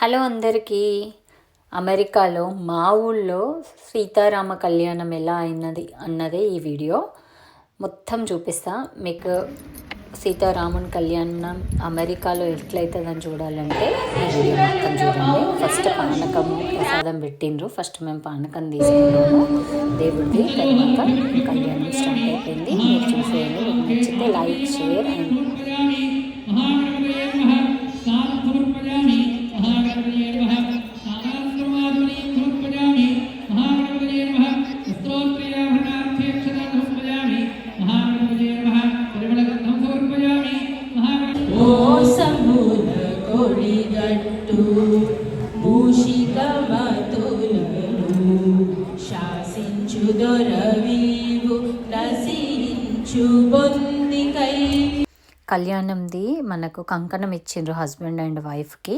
Hello అందరికీ. అమెరికాలో మా ఊళ్ళో సీతారామ కళ్యాణం ఎలా అయినది అన్నదే ఈ వీడియో మొత్తం చూపిస్తా మీకు. సీతారాముని కళ్యాణం అమెరికాలో ఎట్లయితుందని చూడాలంటే ఈ వీడియో మొత్తం చూడండి. ఫస్ట్ పానకము ప్రసాదం పెట్టిండ్రు. ఫస్ట్ మేము పానకం తీసుకున్నాము దేవుడిది. తర్వాత కళ్యాణం స్టార్ట్ అయిపోయింది. మీరు చూసేయండి. మీకు నచ్చితే లైక్, షేర్ అండ్ కళ్యాణంది మనకు కంకణం ఇచ్చిండ్రు హస్బెండ్ అండ్ వైఫ్కి.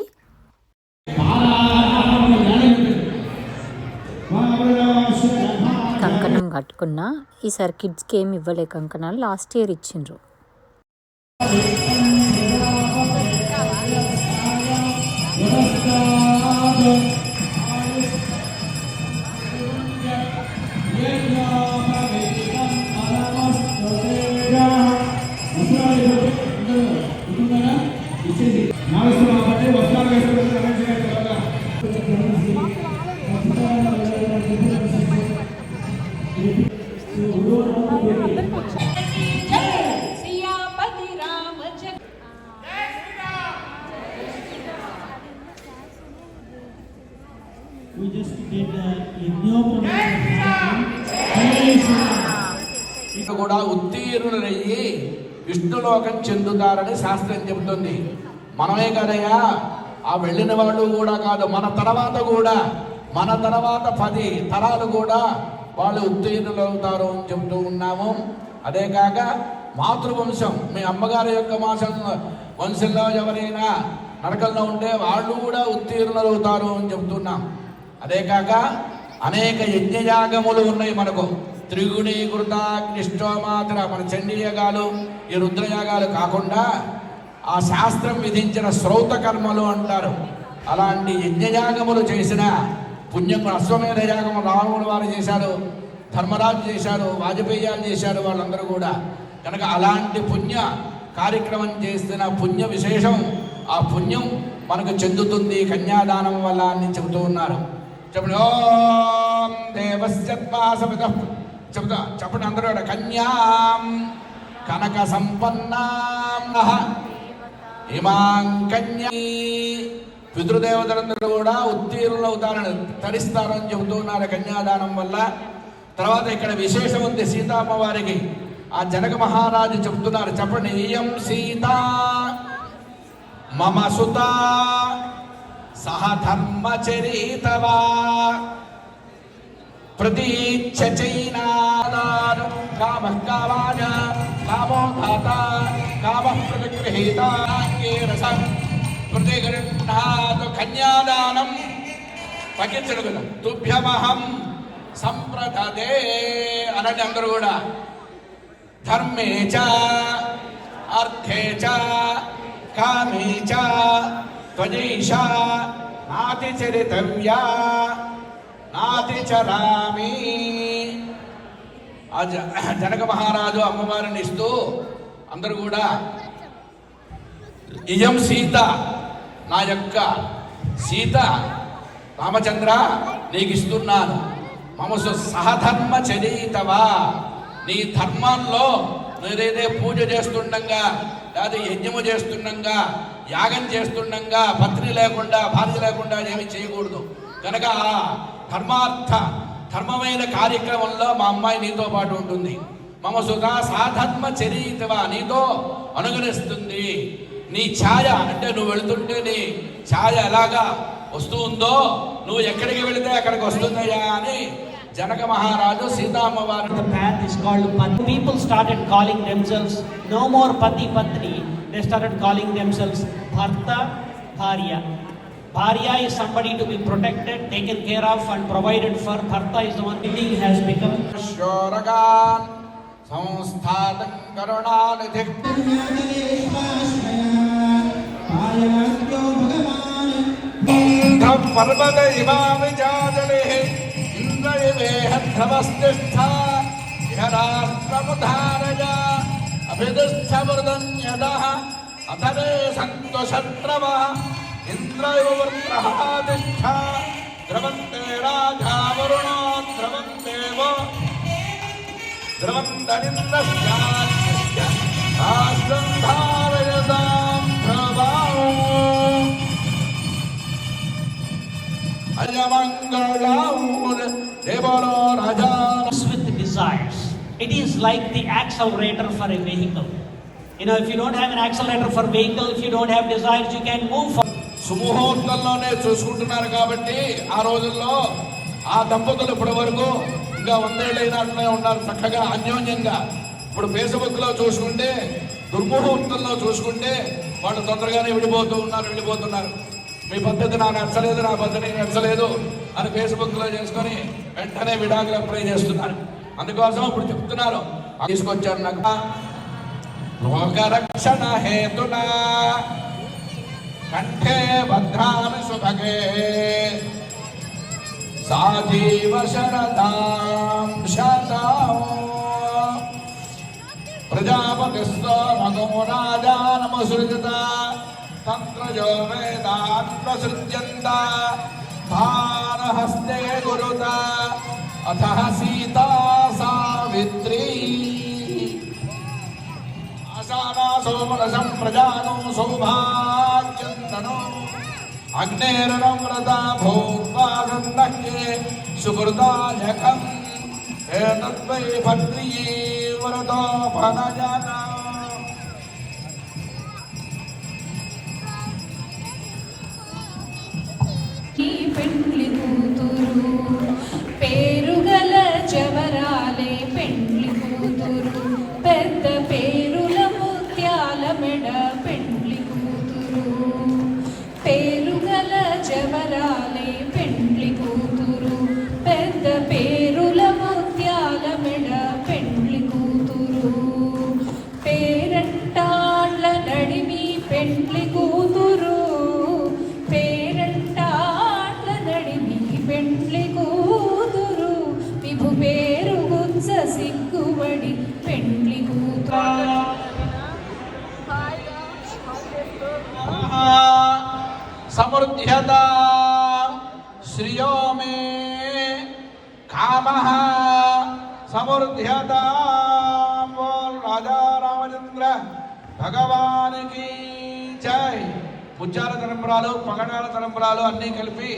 కంకణం కట్టుకున్నా. ఈసారి కిడ్స్కి ఏమి ఇవ్వలే కంకణాలు, లాస్ట్ ఇయర్ ఇచ్చిండ్రు. కూడా ఉత్తీర్ణులయ్యి విష్ణులోకం చెందుతారని శాస్త్రం చెబుతుంది. మనమే కదయ్యా, ఆ వెళ్ళిన వాళ్ళు కూడా కాదు, మన తర్వాత 10 తరాలు కూడా వాళ్ళు ఉత్తీర్ణులు అవుతారు అని చెబుతూ ఉన్నాము. అదే కాక మాతృవంశం, మీ అమ్మగారి యొక్క వంశంలో ఎవరైనా నరకంలో ఉంటే వాళ్ళు కూడా ఉత్తీర్ణులు అవుతారు అని చెబుతున్నాం. అదే కాక అనేక యజ్ఞయాగములు ఉన్నాయి మనకు. త్రిగుణీకృతాగ్నిష్టోమాత్ర మన చండీయాగాలు, ఈ రుద్రయాగాలు కాకుండా ఆ శాస్త్రం విధించిన శ్రౌత కర్మలు అంటారు. అలాంటి యజ్ఞయాగములు చేసిన పుణ్యం. అశ్వమేధ యాగం రావణుడు వారు చేశారు, ధర్మరాజు చేశారు, వాజపేయాలు చేశారు, వాళ్ళందరూ కూడా. కనుక అలాంటి పుణ్య కార్యక్రమం చేసిన పుణ్య విశేషం, ఆ పుణ్యం మనకు చెందుతుంది కన్యాదానం వల్ల అని చెబుతూ ఉన్నారు. చెప్పండి, ఓం దేవస్యత్వాసమిత చెబుతా చెప్పండి అందరూ. కన్యాం కనక సంపన్నాం ఇమాం కన్యా. పితృదేవతలందరూ కూడా ఉత్తీర్ణులు అవుతారని తరిస్తారని చెబుతూ ఉన్నారు కన్యాదానం వల్ల. తర్వాత ఇక్కడ విశేషం ఉంది సీతమ్మ వారికి. ఆ జనక మహారాజు చెబుతున్నారు, చెప్పండి, ఇయం సీత మమ సుత సహ ధర్మచరితవా ప్రతీచ్ఛైనాదాను కామః కామాయ కామో ధాత కామః ప్రతిగృహీత రసం ప్రతిగృహ్ణాతు కన్యాదానం పకించడు కదా. తుభ్యమహం సంప్రదతే అనండి అందరూ కూడా. ధర్మే చ అర్థే చ కామే చ త్వజైషా నాతి చరితవ్యా నాతి చరామి. జనక మహారాజు అమ్మవారిని ఇస్తూ అందరూ కూడా, ఇయం సీత, నా యొక్క సీత రామచంద్ర నీకు ఇస్తున్నాను. మమసు సహధర్మ చరితవా, నీ ధర్మంలో నువ్వేదే పూజ చేస్తుండగా, లేదా యజ్ఞము చేస్తుండగా, యాగం చేస్తుండగా పత్ని లేకుండా, భార్య లేకుండా ఏమి చేయకూడదు. కనుక ఆ ధర్మమైన కార్యక్రమంలో మా అమ్మాయి నీతో పాటు ఉంటుంది. మమ సుధా సాధర్మ చరితవా, నీతో అనుగరిస్తుంది. నీ ఛాయ అంటే నువ్వు వెళుతుంటే నీ ఛాయ ఎలాగా వస్తూ ఉందో, నువ్వు ఎక్కడికి వెళితే అక్కడికి వస్తుందయ్యా అని జనక మహారాజు సీతామ్మ వారు. The path is called Pati. People started calling themselves no more Pati Patni. They started calling themselves Bharta, Bharya. Bharya is somebody to be protected, taken care of and provided for. Bharta is the one who has become Shoragan Samsthatam Karunanidhi Bhagavan पर्वत इवाविजाजलिः इन्द्र इवेहध्रवस्तिष्ठ इह राष्ट्रमुधारय अभितिष्ठमृदन्यदः अथवे सन्तो शत्रवः इन्द्र इव वृत्रः तिष्ठ द्रवन्ते राजा वरुणो द्रवन्तेव द्रवन्तरिन्द्रस्यास्य राष्ट्रं धारयतां प्रभावो With desires. It is like the accelerator for a vehicle. You know, if you don't have an accelerator for vehicle, if you don't have desires, you can move forward. సుముహూర్తంలోనే చూసుకుంటున్నారు కాబట్టి ఆ రోజుల్లో ఆ దంపతులు ఇప్పటి వరకు ఇంకా 100 ఏళ్ళైనట్లే ఉన్నారు చక్కగా అన్యోన్యంగా. ఇప్పుడు ఫేస్బుక్ లో చూసుకుంటే దుర్ముహూర్తంలో చూసుకుంటే వాళ్ళు తొందరగానే వెళ్ళిపోతున్నారు. మీ పద్ధతి నాకు నచ్చలేదు, నా పద్ధతి నీకు నచ్చలేదు అని ఫేస్బుక్ లో చేసుకొని వెంటనే విడాకులు అప్లై చేస్తున్నారు. అందుకోసం ఇప్పుడు చెప్తున్నారు, తీసుకొచ్చారు నాకు రోగరక్షణ హేతునా కంఠే భద్రామి సుభగే సాజీవ శరదాం శతం ప్రజాపతిస్తో భగో రాజానమసృజత తంత్రజో వేదాత్మసృజ్యంత భారహస్తే గురుత అథ సీతా సావిత్రీ ఆశానా సోమరసం ప్రజానో సౌభాగ్యంతనో అగ్నేరనమ్రత భూత్వా సందహ్యే సుకృతాయకం ఏతద్వై భద్రియే వరదోపనజన పెండ్లి కూతురు పేరుగల జవరాలే పెండ్లి కూతురు పెద్ద పేరుల ముత్యాల మెడ పెండ్లి కూతురు పేరుగల జవరాలే పెండ్లి కూతురు పెద్ద పేరుల ముత్యాల మెడ పెండ్లి కూతురు పేరంటాళ్ళ నడిమి పెండ్లి కూతురు పెండ్లి కూతురు విభు పేరు గుచ్చ సిగ్గుబడి పెండ్లి కూతురు సమృద్ధ్యత శ్రియో మే కామః సమృద్ధ్యత రాజా రామచంద్ర భగవానికి జై. ముత్యాల తలంబ్రాలు, పగడాల తలంబ్రాలు అన్నీ కలిపి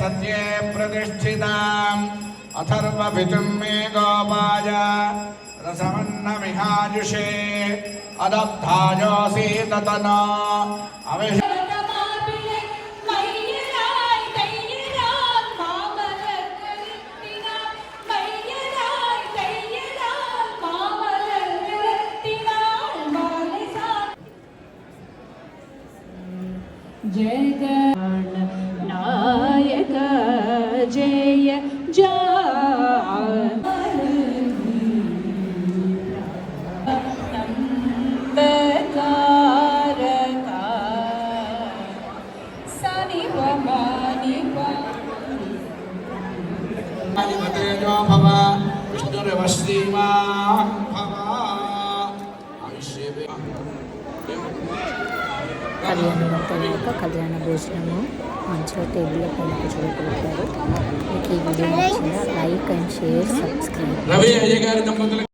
సత్యే ప్రతిష్ఠితాం అథర్వభితుం మే గోపాయ రసమన్న విహాజుషే అదబ్ధాయోసి తతనా అవిష నాయక జయ జా భవ విష్ణురవశ్రీమా భవ కళ్యాణం తర్వాత కళ్యాణ భోజనము మంచిగా టేబుల్ పైన కూర్చోబెట్టారు. మీకు ఈ వీడియో నచ్చిందా? Like and share, subscribe. Ravi అయ్య గారి దంపతులు